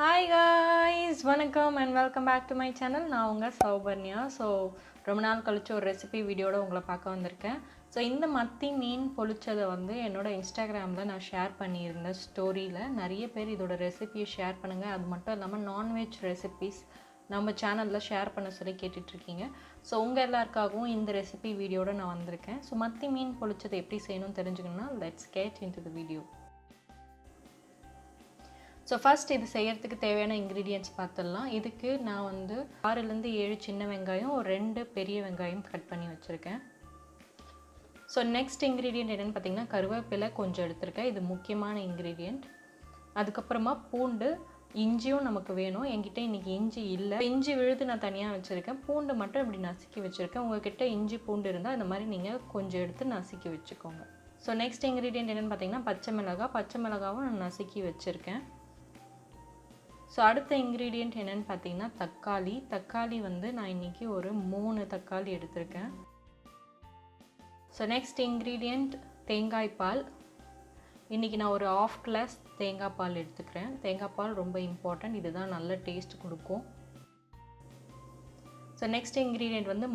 Hi guys, வணக்கம் and welcome back to my channel. நான் உங்கள் சௌபர்ணியா. ரொம்ப நாள் கழிச்சு ஒரு ரெசிபி வீடியோட உங்களை பார்க்க வந்திருக்கேன். இந்த மத்தி மீன் பொளிச்சதை என்னோட இன்ஸ்டாகிராமில் நான் ஷேர் பண்ணியிருந்தேன் ஸ்டோரியில். நிறைய பேர் இதோட ரெசிபியை ஷேர் பண்ணுங்கள், அது மட்டும் இல்லாமல் நான்வெஜ் ரெசிபிஸ் நம்ம சேனலில் ஷேர் பண்ண சொல்லி கேட்டுட்ருக்கீங்க. உங்கள் எல்லாருக்காகவும் இந்த ரெசிபி வீடியோட நான் வந்திருக்கேன். மத்தி மீன் பொளிச்சதை எப்படி செய்யணும்னு தெரிஞ்சுக்கணுன்னா let's get into the video. First இது செய்கிறதுக்கு தேவையான இன்க்ரீடியன்ட்ஸ் பார்த்துடலாம். இதுக்கு நான் 6லேருந்து 7 சின்ன வெங்காயம், ஒரு 2 பெரிய வெங்காயம் கட் பண்ணி வச்சுருக்கேன். நெக்ஸ்ட் இன்க்ரீடியன்ட் என்னென்னு பார்த்தீங்கன்னா கருவேப்பிலை கொஞ்சம் எடுத்திருக்கேன், இது முக்கியமான இன்க்ரீடியண்ட். அதுக்கப்புறமா பூண்டு, இஞ்சியும் நமக்கு வேணும். என்கிட்ட இன்றைக்கி இஞ்சி இல்லை, இஞ்சி விழுது நான் தனியாக வச்சுருக்கேன். பூண்டு மட்டும் இப்படி நசுக்கி வச்சுருக்கேன். உங்கள்கிட்ட இஞ்சி பூண்டு இருந்தால் இந்த மாதிரி நீங்கள் கொஞ்சம் எடுத்து நசுக்கி வச்சுக்கோங்க. நெக்ஸ்ட் இன்க்ரீடியன்ட் என்னென்னு பார்த்தீங்கன்னா பச்சை மிளகாவும் நான் நசுக்கி வச்சுருக்கேன். அடுத்த இன்க்ரீடியண்ட் என்னென்னு பார்த்தீங்கன்னா தக்காளி நான் இன்றைக்கி ஒரு 3 தக்காளி எடுத்திருக்கேன். நெக்ஸ்ட் இன்க்ரீடியண்ட் தேங்காய் பால். இன்றைக்கி நான் ஒரு 1/2 கிளாஸ் தேங்காய் பால் எடுத்துக்கிறேன். தேங்காய் பால் ரொம்ப இம்பார்ட்டண்ட், இதுதான் நல்ல டேஸ்ட் கொடுக்கும். நெக்ஸ்ட் இன்க்ரீடியண்ட்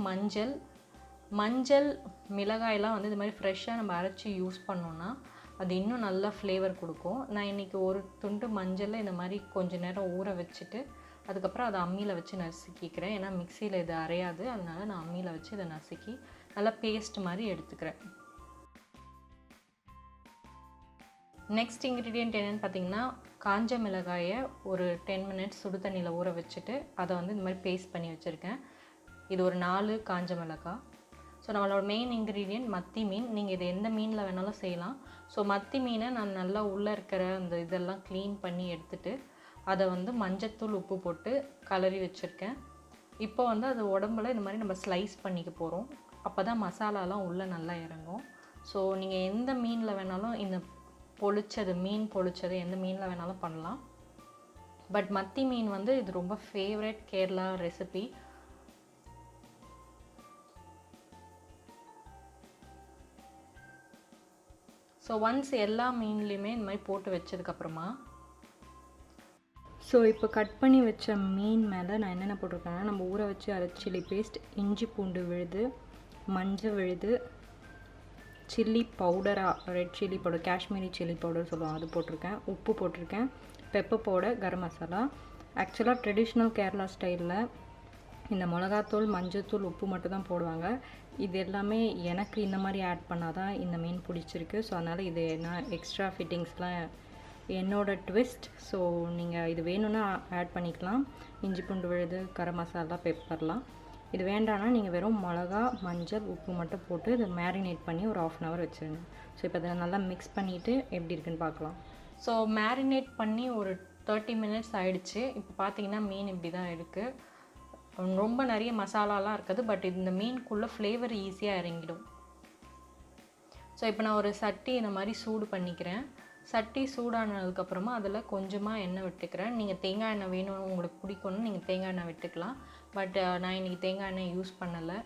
மஞ்சள் மிளகாயெல்லாம் இது மாதிரி ஃப்ரெஷ்ஷாக நம்ம அரைச்சி யூஸ் பண்ணோன்னா அது இன்னும் நல்லா ஃப்ளேவர் கொடுக்கும். நான் இன்றைக்கி ஒரு துண்டு மஞ்சளை இந்த மாதிரி கொஞ்சம் நேரம் ஊற வச்சுட்டு அதுக்கப்புறம் அதை அம்மியில் வச்சு நசுக்கிக்கிறேன். ஏன்னா மிக்சியில் இது அரையாது, அதனால் நான் அம்மியில் வச்சு இதை நசுக்கி நல்லா பேஸ்ட் மாதிரி எடுத்துக்கிறேன். நெக்ஸ்ட் இன்க்ரீடியண்ட் என்னென்னு பார்த்தீங்கன்னா காஞ்ச மிளகாயை ஒரு 10 மினிட்ஸ் சுடு தண்ணியில் ஊற வச்சுட்டு அதை இந்த மாதிரி பேஸ்ட் பண்ணி வச்சுருக்கேன். இது ஒரு 4 காஞ்ச மிளகாய். நம்மளோட மெயின் இன்க்ரீடியண்ட் மத்தி மீன். நீங்கள் இது எந்த மீனில் வேணாலும் செய்யலாம். மத்தி மீனை நான் நல்லா உள்ளே இருக்கிற அந்த இதெல்லாம் க்ளீன் பண்ணி எடுத்துகிட்டு அதை மஞ்சத்தூள் உப்பு போட்டு கலரி வச்சுருக்கேன். இப்போ அது உடம்புல இந்த மாதிரி நம்ம ஸ்லைஸ் பண்ணிக்க போகிறோம். அப்போ தான் மசாலாலாம் உள்ளே நல்லா இறங்கும். நீங்கள் எந்த மீனில் வேணாலும் இந்த மீன் பொளிச்சது எந்த மீனில் வேணாலும் பண்ணலாம். பட் மத்தி மீன் இது ரொம்ப ஃபேவரட் கேரளா ரெசிபி. ஒன்ஸ் எல்லா மீன்லேயுமே இந்த மாதிரி போட்டு வச்சதுக்கப்புறமா இப்போ கட் பண்ணி வச்ச மீன் மேலே நான் என்னென்ன போட்டிருக்கேன்னா நம்ம ஊற வச்சு அரைச்ச சில்லி பேஸ்ட், இஞ்சி பூண்டு விழுது, மஞ்சள் விழுது, சில்லி பவுடராக red chilli powder, Kashmiri chilli powder சொல்லுவோம், அது போட்டிருக்கேன். உப்பு போட்டிருக்கேன், பெப்பர் பவுடர், கரம் மசாலா. ஆக்சுவலாக ட்ரெடிஷ்னல் கேரளா ஸ்டைலில் இந்த மிளகாத்தூள், மஞ்சத்தூள், உப்பு மட்டும் தான் போடுவாங்க. இது எல்லாமே எனக்கு இந்த மாதிரி ஆட் பண்ணால் தான் இந்த மீன் பிடிச்சிருக்கு. அதனால் இது நான் எக்ஸ்ட்ரா ஃபிட்டிங்ஸ்லாம் என்னோடய ட்விஸ்ட். நீங்கள் இது வேணும்னா ஆட் பண்ணிக்கலாம். இஞ்சி பூண்டு விழுது, கரம் மசாலா, பெப்பர்லாம். இது வேண்டாம்னா நீங்கள் வெறும் மிளகா, மஞ்சள், உப்பு மட்டும் போட்டு இதை மேரினேட் பண்ணி ஒரு 1/2 hour வச்சுருங்க. இப்போ இதை நல்லா மிக்ஸ் பண்ணிவிட்டு எப்படி இருக்குன்னு பார்க்கலாம். மேரினேட் பண்ணி ஒரு 30 மினிட்ஸ் ஆகிடுச்சு. இப்போ பார்த்தீங்கன்னா மீன் இப்படி தான் இருக்குது. ரொம்ப நிறைய மசாலாலாம் இருக்குது, பட் இந்த மீனுக்குள்ளே ஃப்ளேவர் ஈஸியாக இறங்கிடும். இப்போ நான் ஒரு சட்டி இந்த மாதிரி சூடு பண்ணிக்கிறேன். சட்டி சூடானதுக்கப்புறமா அதில் கொஞ்சமாக எண்ணெய் விட்டுக்கிறேன். நீங்கள் தேங்காய் எண்ணெய் வேணும், உங்களுக்கு பிடிக்கணும்னு நீங்கள் தேங்காய் எண்ணெய் விட்டுக்கலாம். பட் நான் இன்றைக்கி தேங்காய் எண்ணெய் யூஸ் பண்ணலை.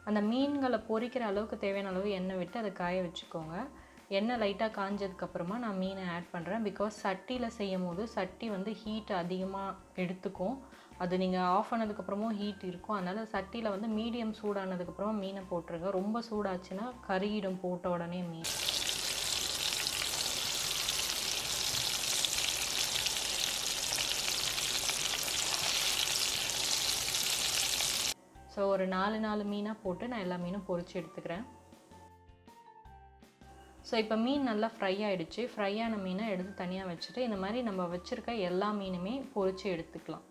அந்த மீன்களை பொரிக்கிற அளவுக்கு தேவையான அளவு எண்ணெய் விட்டு அதை காய வச்சுக்கோங்க. எண்ணெய் லைட்டாக காஞ்சதுக்கப்புறமா நான் மீனை ஆட் பண்ணுறேன். பிகாஸ் சட்டியில் செய்யும் போது சட்டி ஹீட் அதிகமாக எடுத்துக்கும். அது நீங்கள் ஆஃப் பண்ணதுக்கப்புறமும் ஹீட் இருக்கும். அதனால் சட்டியில் மீடியம் சூடானதுக்கப்புறமா மீனை போட்டுருங்க. ரொம்ப சூடாச்சுன்னா கருகிடும் போட்ட உடனே மீன். ஒரு 4 மீனாக போட்டு நான் எல்லா மீனும் பொரித்து எடுத்துக்கிறேன். இப்போ மீன் நல்லா ஃப்ரை ஆகிடுச்சு. ஃப்ரை ஆன மீனை எடுத்து தனியாக வச்சுட்டு இந்த மாதிரி நம்ம வச்சுருக்க எல்லா மீனுமே பொரித்து எடுத்துக்கலாம்.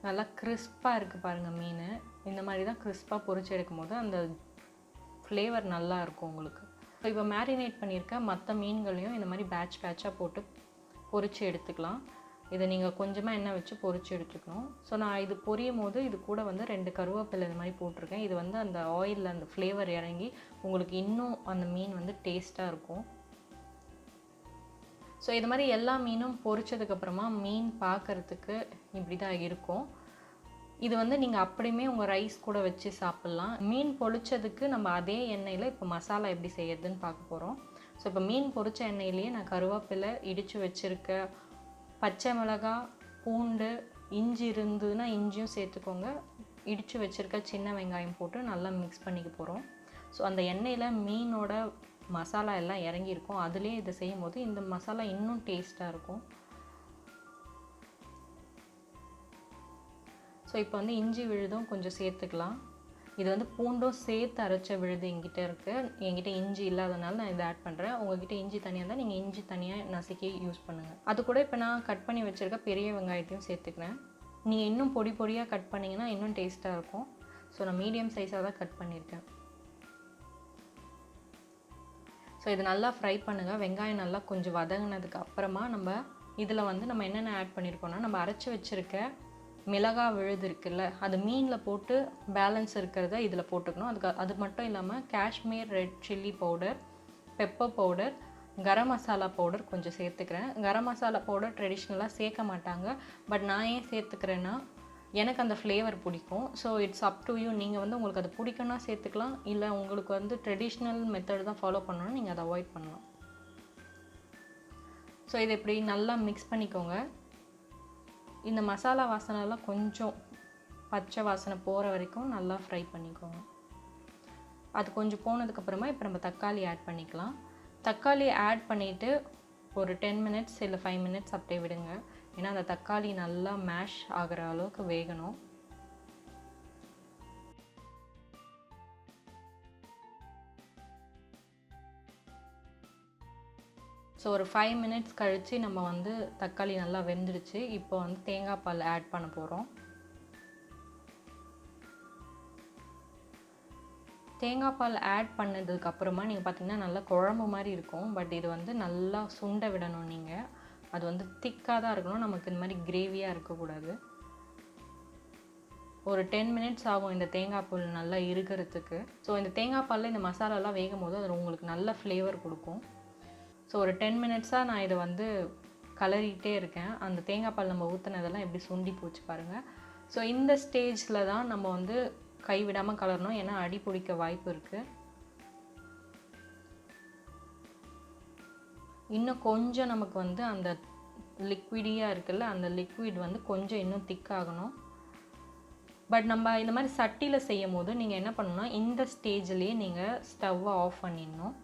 நல்லா கிறிஸ்பாக இருக்குது பாருங்கள் மீன். இந்த மாதிரி தான் கிறிஸ்பாக பொரித்து எடுக்கும் போது அந்த ஃப்ளேவர் நல்லா இருக்கும் உங்களுக்கு. இப்போ மேரினேட் பண்ணியிருக்க மற்ற மீன்களையும் இந்த மாதிரி பேட்சாக போட்டு பொரித்து எடுத்துக்கலாம். இதை நீங்கள் கொஞ்சமாக எண்ணெய் வச்சு பொரித்து எடுத்துக்கணும். நான் இது பொரியும் போது இது கூட 2 கருவேப்பிலை இந்த மாதிரி போட்டிருக்கேன். இது அந்த ஆயிலில் அந்த ஃப்ளேவர் இறங்கி உங்களுக்கு இன்னும் அந்த மீன் டேஸ்ட்டாக இருக்கும். இது மாதிரி எல்லா மீனும் பொரிச்சதுக்கப்புறமா மீன் பார்க்குறதுக்கு இப்படி தான் இருக்கும். இது நீங்கள் அப்படியுமே உங்கள் ரைஸ் கூட வச்சு சாப்பிட்லாம். மீன் பொரிச்சதுக்கு நம்ம அதே எண்ணெயில் இப்போ மசாலா எப்படி செய்யறதுன்னு பார்க்க போகிறோம். ஸோ இப்போ மீன் பொரிச்ச எண்ணெயிலேயே நான் கருவேப்பிலை இடித்து வச்சுருக்க பச்சை மிளகாய் பூண்டு இஞ்சி இருந்ததுன்னா இஞ்சியும் சேர்த்துக்கோங்க, இடித்து வச்சுருக்க சின்ன வெங்காயம் போட்டு நல்லா மிக்ஸ் பண்ணிக்க போகிறோம். ஸோ அந்த எண்ணெயில் மீனோட மசாலா எல்லாம் இறங்கியிருக்கும். அதுலேயே இதை செய்யும் போது இந்த மசாலா இன்னும் டேஸ்ட்டாக இருக்கும். ஸோ இப்போ வந்து இஞ்சி விழுதும் கொஞ்சம் சேர்த்துக்கலாம். இது வந்து பூண்டும் சேர்த்து அரைச்ச விழுது என்கிட்ட இருக்குது. என்கிட்ட இஞ்சி இல்லாதனால நான் இதை ஆட் பண்ணுறேன். உங்கள்கிட்ட இஞ்சி தனியாக இருந்தால் நீங்கள் இஞ்சி தனியாக நசுக்கி யூஸ் பண்ணுங்கள். அது கூட இப்போ நான் கட் பண்ணி வச்சுருக்க பெரிய வெங்காயத்தையும் சேர்த்துக்கிறேன். நீங்கள் இன்னும் பொடி பொடியாக கட் பண்ணிங்கன்னா இன்னும் டேஸ்ட்டாக இருக்கும். ஸோ நான் மீடியம் சைஸாக தான் கட் பண்ணியிருக்கேன். ஸோ இது நல்லா ஃப்ரை பண்ணுங்கள். வெங்காயம் நல்லா கொஞ்சம் வதங்கினதுக்கு அப்புறமா நம்ம இதில் வந்து நம்ம என்னென்ன ஆட் பண்ணியிருக்கோன்னா, நம்ம அரைச்சி வச்சுருக்க மிளகாய் விழுது இருக்குல்ல, அது மீனில் போட்டு பேலன்ஸ் இருக்கிறத இதில் போட்டுக்கணும். அது மட்டும் இல்லாமல் Kashmir red chilli powder, pepper powder, garam masala powder கொஞ்சம் சேர்த்துக்கிறேன். கரம் மசாலா பவுடர் ட்ரெடிஷ்னலாக சேர்க்க மாட்டாங்க. பட் நான் ஏன் சேர்த்துக்கிறேன்னா, எனக்கு அந்த ஃப்ளேவர் பிடிக்கும். So it's up to you. நீங்கள் வந்து உங்களுக்கு அது பிடிக்குன்னா சேர்த்துக்கலாம், இல்லை உங்களுக்கு வந்து ட்ரெடிஷ்னல் மெத்தட் தான் ஃபாலோ பண்ணணும்னா நீங்கள் அதை அவாய்ட் பண்ணலாம். ஸோ இதை இப்படி நல்லா மிக்ஸ் பண்ணிக்கோங்க. இந்த மசாலா வாசனைலாம் கொஞ்சம் பச்சை வாசனை போகிற வரைக்கும் நல்லா ஃப்ரை பண்ணிக்கோங்க. அது கொஞ்சம் போனதுக்கப்புறமா இப்போ நம்ம தக்காளி ஆட் பண்ணிக்கலாம். தக்காளி ஆட் பண்ணிவிட்டு ஒரு 10 மினிட்ஸ் இல்லை 5 மினிட்ஸ் அப்படியே விடுங்க. ஏன்னா அந்த தக்காளி நல்லா மேஷ் ஆகிற அளவுக்கு வேகணும். ஸோ ஒரு 5 மினிட்ஸ் கழித்து நம்ம வந்து தக்காளி நல்லா வெந்துடுச்சு. இப்போ வந்து தேங்காய் பால் ஆட் பண்ண போகிறோம். தேங்காய் பால் ஆட் பண்ணதுக்கப்புறமா நீங்கள் பார்த்தீங்கன்னா நல்லா குழம்பு மாதிரி இருக்கும். பட் இது வந்து நல்லா சுண்ட விடணும். நீங்கள் அது வந்து திக்காக தான் இருக்கணும், நமக்கு இந்த மாதிரி கிரேவியாக இருக்கக்கூடாது. ஒரு 10 மினிட்ஸ் ஆகும் இந்த தேங்காய் பால் நல்லா இருக்கிறதுக்கு. ஸோ இந்த தேங்காய் பாலில் இந்த மசாலாலாம் வேகும் போது அது உங்களுக்கு நல்ல ஃப்ளேவர் கொடுக்கும். ஸோ ஒரு 10 மினிட்ஸாக நான் இதை வந்து கலரிகிட்டே இருக்கேன். அந்த தேங்காய் பால் நம்ம ஊற்றினதெல்லாம் எப்படி சுண்டி போச்சு பாருங்கள். ஸோ இந்த ஸ்டேஜில் தான் நம்ம வந்து கைவிடாமல் கலரணும், ஏன்னா அடி பிடிக்க வாய்ப்பு இருக்குது. இன்னும் கொஞ்சம் நமக்கு வந்து அந்த லிக்விடியாக இருக்குல்ல, அந்த லிக்விட் வந்து கொஞ்சம் இன்னும் திக்காகணும். பட் நம்ம இந்த மாதிரி சட்டியில் செய்யும் போது நீங்கள் என்ன பண்ணணும்னா, இந்த ஸ்டேஜ்லேயே நீங்கள் ஸ்டவ்வை ஆஃப் பண்ணிடணும்.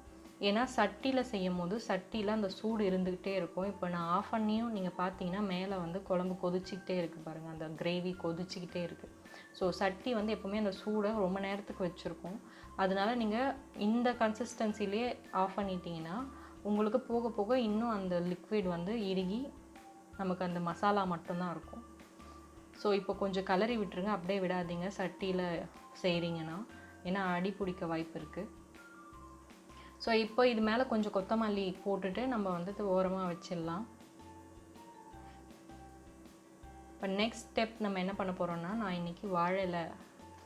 ஏன்னா சட்டியில் செய்யும் போது சட்டியில் அந்த சூடு இருந்துக்கிட்டே இருக்கும். இப்போ நான் ஆஃப் பண்ணியும் நீங்கள் பார்த்தீங்கன்னா மேலே வந்து குழம்பு கொதிச்சிக்கிட்டே இருக்குது பாருங்கள், அந்த கிரேவி கொதிச்சிக்கிட்டே இருக்குது. ஸோ சட்டி வந்து எப்போவுமே அந்த சூடை ரொம்ப நேரத்துக்கு வச்சுருக்கோம். அதனால நீங்கள் இந்த கன்சிஸ்டன்சிலே ஆஃப் பண்ணிட்டீங்கன்னா உங்களுக்கு போக போக இன்னும் அந்த லிக்விட் வந்து இறுகி நமக்கு அந்த மசாலா மட்டும்தான் இருக்கும். ஸோ இப்போ கொஞ்சம் கலரி விட்டுருங்க, அப்படியே விடாதீங்க சட்டியில் செய்கிறீங்கன்னா, ஏன்னா அடி பிடிக்க வாய்ப்பு இருக்குது. ஸோ இப்போ இது மேலே கொஞ்சம் கொத்தமல்லி போட்டுட்டு நம்ம வந்து ஓரமாக வச்சிடலாம். இப்போ நெக்ஸ்ட் ஸ்டெப் நம்ம என்ன பண்ண போகிறோன்னா, நான் இன்றைக்கி வாழை இலை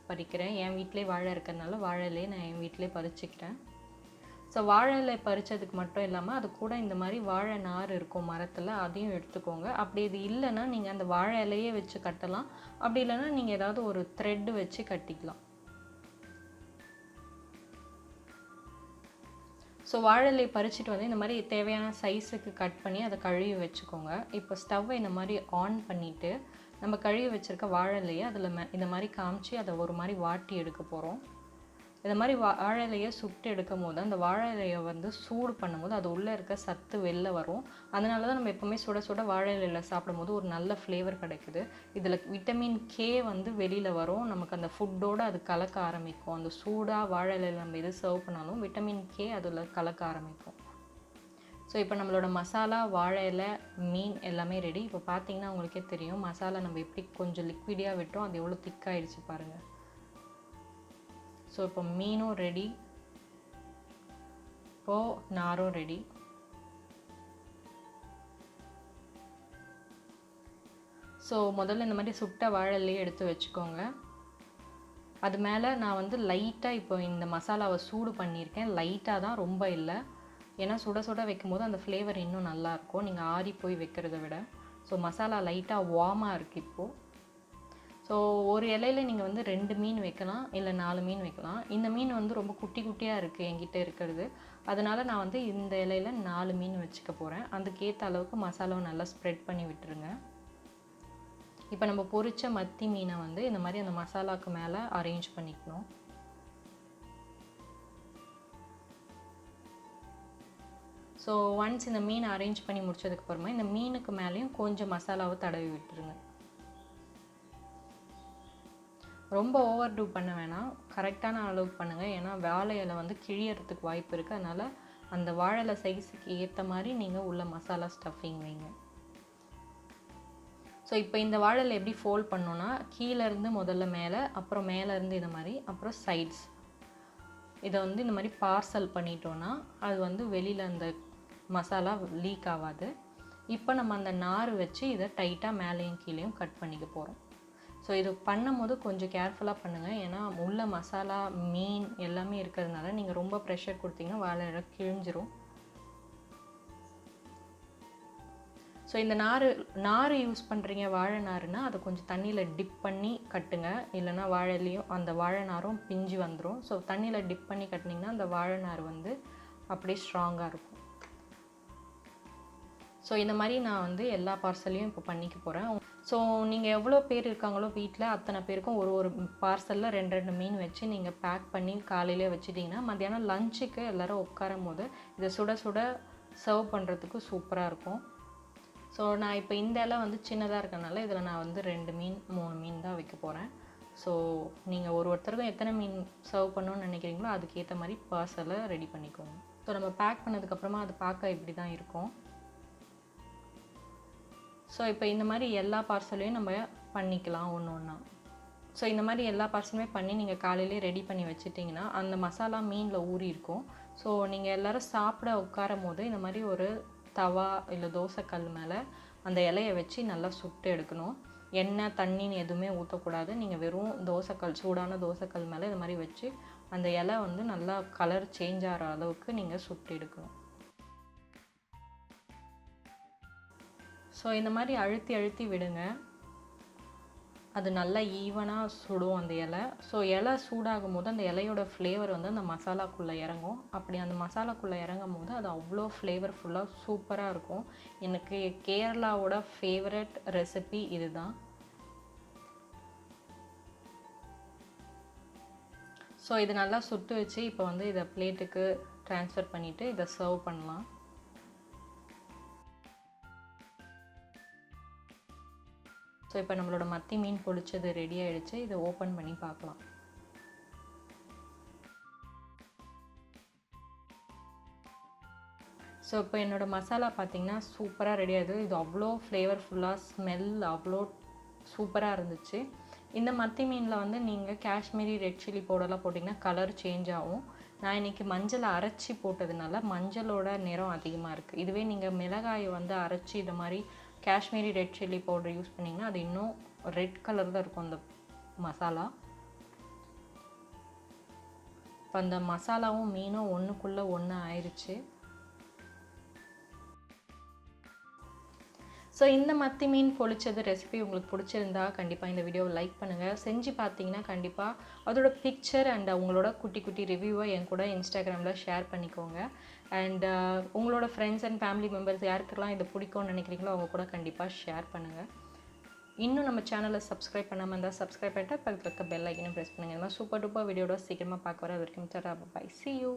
பறிக்கிறேன். என் வீட்டிலே வாழை இருக்கிறதுனால வாழை இலையை நான் என் வீட்டிலே பறிச்சுக்கிட்டேன். ஸோ வாழை இலை பறித்ததுக்கு மட்டும் இல்லாமல் அது கூட இந்த மாதிரி வாழை நார் இருக்கும் மரத்தில், அதையும் எடுத்துக்கோங்க. அப்படி இது இல்லைன்னா நீங்கள் அந்த வாழை இலையே வச்சு கட்டலாம், அப்படி இல்லைன்னா நீங்கள் ஏதாவது ஒரு த்ரெட்டு வச்சு கட்டிக்கலாம். ஸோ வாழை இலையை பறிச்சுட்டு வந்து இந்த மாதிரி தேவையான சைஸுக்கு கட் பண்ணி அதை கழுவி வச்சுக்கோங்க. இப்போ ஸ்டவ்வை இந்த மாதிரி ஆன் பண்ணிவிட்டு நம்ம கழுவி வச்சுருக்க வாழை இலையை அதில் இந்த மாதிரி காமிச்சு அதை ஒரு மாதிரி வாட்டி எடுக்க போகிறோம். இந்த மாதிரி வாழை இலையை சுட்டு எடுக்கும் போது அந்த வாழை இலையை வந்து சூடு பண்ணும்போது அது உள்ளே இருக்க சத்து வெளில வரும். அதனால தான் நம்ம எப்போவுமே சுட சுட வாழை இலையில் சாப்பிடும்போது ஒரு நல்ல ஃப்ளேவர் கிடைக்குது. இதில் விட்டமின் கே வந்து வெளியில் வரும், நமக்கு அந்த ஃபுட்டோடு அது கலக்க ஆரம்பிக்கும். அந்த சூடாக வாழை இலையில் நம்ம எது சர்வ் பண்ணாலும் விட்டமின் கே அதில் கலக்க ஆரம்பிக்கும். ஸோ இப்போ நம்மளோட மசாலா, வாழை இலை, மீன் எல்லாமே ரெடி. இப்போ பார்த்தீங்கன்னா உங்களுக்கே தெரியும் மசாலா நம்ம எப்படி கொஞ்சம் லிக்விடியாக விட்டோம், அது எவ்வளோ திக்காகிடுச்சு பாருங்கள். ஸோ இப்போ மீனும் ரெடி, இப்போது நாரும் ரெடி. ஸோ முதல்ல இந்த மாதிரி சுட்ட வாழை இலையை எடுத்து வச்சுக்கோங்க. அது மேலே நான் வந்து லைட்டாக இப்போ இந்த மசாலாவை சூடு பண்ணியிருக்கேன், லைட்டாக தான், ரொம்ப இல்லை. ஏன்னா சுட சுட வைக்கும்போது அந்த ஃப்ளேவர் இன்னும் நல்லாயிருக்கும் நீங்கள் ஆறி போய் வைக்கிறத விட. ஸோ மசாலா லைட்டாக வார்மாக இருக்குது இப்போது. ஸோ ஸோ ஒரு இலையில நீங்கள் வந்து 2 மீன் வைக்கலாம், இல்லை 4 மீன் வைக்கலாம். இந்த மீன் வந்து ரொம்ப குட்டி குட்டியாக இருக்குது என்கிட்ட இருக்கிறது. அதனால் நான் வந்து இந்த இலையில 4 மீன் வச்சுக்க போகிறேன். அதுக்கேற்ற அளவுக்கு மசாலாவை நல்லா ஸ்ப்ரெட் பண்ணி விட்டுருங்க. இப்போ நம்ம பொரிச்ச மத்தி மீனை வந்து இந்த மாதிரி அந்த மசாலாவுக்கு மேலே அரேஞ்ச் பண்ணிக்கணும். ஸோ ஒன்ஸ் இந்த மீனை அரேஞ்ச் பண்ணி முடிச்சதுக்கப்புறமா இந்த மீனுக்கு மேலேயும் கொஞ்சம் மசாலாவை தடவி விட்டுருங்க. ரொம்ப ஓவர் டூ பண்ண வேணாம், கரெக்டான அளவுக்கு பண்ணுங்கள். ஏன்னா வாழை இலை வந்து கிழியறதுக்கு வாய்ப்பு இருக்குது. அதனால் அந்த வாழை சைஸுக்கு ஏற்ற மாதிரி நீங்கள் உள்ள மசாலா ஸ்டஃபிங் வைங்க. ஸோ இப்போ இந்த வாழை எப்படி ஃபோல்ட் பண்ணோன்னா, கீழேருந்து முதல்ல மேலே, அப்புறம் மேலேருந்து இது மாதிரி, அப்புறம் சைட்ஸ் இதை வந்து இந்த மாதிரி பார்சல் பண்ணிட்டோன்னா அது வந்து வெளியில் அந்த மசாலா லீக் ஆகாது. இப்போ நம்ம அந்த நார் வச்சு இதை டைட்டாக மேலேயும் கீழேயும் கட் பண்ணிக்க போகிறோம். ஸோ இது பண்ணும் போது கொஞ்சம் கேர்ஃபுல்லாக பண்ணுங்கள். ஏன்னா உள்ள மசாலா மீன் எல்லாமே இருக்கிறதுனால நீங்கள் ரொம்ப ப்ரெஷர் கொடுத்தீங்கன்னா வாழை இலை கிழிஞ்சிரும். ஸோ இந்த நார் யூஸ் பண்ணுறீங்க வாழை நார்னா அதை கொஞ்சம் தண்ணியில் டிப் பண்ணி கட்டுங்க. இல்லைனா வாழையிலையும் அந்த வாழை நாரும் பிஞ்சு வந்துடும். ஸோ தண்ணியில் டிப் பண்ணி கட்டினீங்கன்னா அந்த வாழை நார் வந்து அப்படியே ஸ்ட்ராங்காக இருக்கும். ஸோ இந்த மாதிரி நான் வந்து எல்லா பார்சல்லையும் இப்போ பண்ணிக்க போகிறேன். ஸோ நீங்கள் எவ்வளோ பேர் இருக்காங்களோ வீட்டில் அத்தனை பேருக்கும் ஒரு பார்சலில் 2 மீன் வச்சு நீங்கள் பேக் பண்ணி காலையிலே வச்சுட்டிங்கன்னா மத்தியானம் லஞ்சுக்கு எல்லோரும் உட்காரும் போது இதை சுட சுட சர்வ் பண்ணுறதுக்கு சூப்பராக இருக்கும். ஸோ நான் இப்போ இந்த இலை வந்து சின்னதாக இருக்கனால இதில் நான் வந்து 2 மீன் 3 மீன் தான் வைக்க போகிறேன். ஸோ நீங்கள் ஒருத்தருக்கும் எத்தனை மீன் சர்வ் பண்ணணும்னு நினைக்கிறீங்களோ அதுக்கேற்ற மாதிரி பார்சலை ரெடி பண்ணிக்கோங்க. ஸோ நம்ம பேக் பண்ணதுக்கப்புறமா அது பார்க்க இப்படி தான் இருக்கும். ஸோ இப்போ இந்த மாதிரி எல்லா பார்சலையும் நம்ம பண்ணிக்கலாம் ஒன்று ஒன்றா. ஸோ இந்த மாதிரி எல்லா பார்சலுமே பண்ணி நீங்கள் காலையிலே ரெடி பண்ணி வச்சுட்டிங்கன்னா அந்த மசாலா மீனில் ஊறி இருக்கும். ஸோ நீங்கள் எல்லோரும் சாப்பிட உட்காரும் போது இந்த மாதிரி ஒரு தவா இல்லை தோசைக்கல் மேலே அந்த இலையை வச்சு நல்லா சுட்டு எடுக்கணும். எண்ணெய் தண்ணின்னு எதுவுமே ஊற்றக்கூடாது. நீங்கள் வெறும் தோசைக்கல் சூடான தோசைக்கல் மேலே இது மாதிரி வச்சு அந்த இலை வந்து நல்லா கலர் சேஞ்ச் ஆகிற அளவுக்கு நீங்கள் சுட்டு எடுக்கணும். ஸோ இந்த மாதிரி அழுத்தி அழுத்தி விடுங்க. அது நல்லா ஈவனாக சுடும் அந்த இலை. ஸோ இலை சூடாகும் போது அந்த இலையோட ஃப்ளேவர் வந்து அந்த மசாலாக்குள்ளே இறங்கும். அப்படி அந்த மசாலாக்குள்ளே இறங்கும் போது அது அவ்வளோ ஃப்ளேவர்ஃபுல்லாக சூப்பராக இருக்கும். எனக்கு கேரளாவோட ஃபேவரட் ரெசிபி இது தான். ஸோ இது நல்லா சுட்டு வச்சு இப்போ வந்து இதை பிளேட்டுக்கு ட்ரான்ஸ்ஃபர் பண்ணிவிட்டு இதை சர்வ் பண்ணலாம். ஸோ இப்போ நம்மளோட மத்தி மீன் பொரிச்சது ரெடி ஆகிடுச்சு. இதை ஓப்பன் பண்ணி பார்க்கலாம். ஸோ இப்போ என்னோடய மசாலா பார்த்திங்கன்னா சூப்பராக ரெடி ஆகுது. இது அவ்வளோ ஃப்ளேவர்ஃபுல்லாக ஸ்மெல் அவ்வளோ சூப்பராக இருந்துச்சு. இந்த மத்தி மீனில் வந்து நீங்கள் காஷ்மீரி ரெட் சில்லி பவுடர்லாம் போட்டிங்கன்னா கலர் சேஞ்ச் ஆகும். நான் இன்றைக்கி மஞ்சளை அரைச்சி போட்டதுனால மஞ்சளோட நிறம் அதிகமாக இருக்குது. இதுவே நீங்கள் மிளகாயை வந்து அரைச்சி இது மாதிரி Kashmiri red chilli powder use பண்ணிங்கன்னா அது இன்னும் ரெட் கலர் தான் இருக்கும் அந்த மசாலா. இப்போ அந்த மசாலாவும் மீனும் ஒன்றுக்குள்ளே ஒன்று ஆயிடுச்சு. ஸோ இந்த மத்தி மீன் பொரிச்சது ரெசிபி உங்களுக்கு பிடிச்சிருந்தா கண்டிப்பாக இந்த வீடியோவை லைக் பண்ணுங்கள். செஞ்சு பார்த்தீங்கன்னா கண்டிப்பாக அதோட பிக்சர் அண்ட் உங்களோட குட்டி குட்டி ரிவ்யூவை என் கூட இன்ஸ்டாகிராமில் ஷேர் பண்ணிக்கோங்க. அண்ட் உங்களோட ஃப்ரெண்ட்ஸ் அண்ட் ஃபேமிலி மெம்பர்ஸ் யாருக்கெல்லாம் இது பிடிக்கும்னு நினைக்கிறீங்களோ அவங்க கூட கண்டிப்பாக ஷேர் பண்ணுங்கள். இன்னும் நம்ம சேனலை சப்ஸ்கிரைப் பண்ணாமல் இருந்தால் சப்ஸ்கிரைப் பண்ணிட்டு பக்கத்தில் இருக்க பெல் ஐக்கனும் ப்ரெஸ் பண்ணுங்கள். இந்த மாதிரி சூப்பர் டூப்பர் வீடியோட சீக்கிரமாக பார்க்க வர. அது வரைக்கும் பை. See you.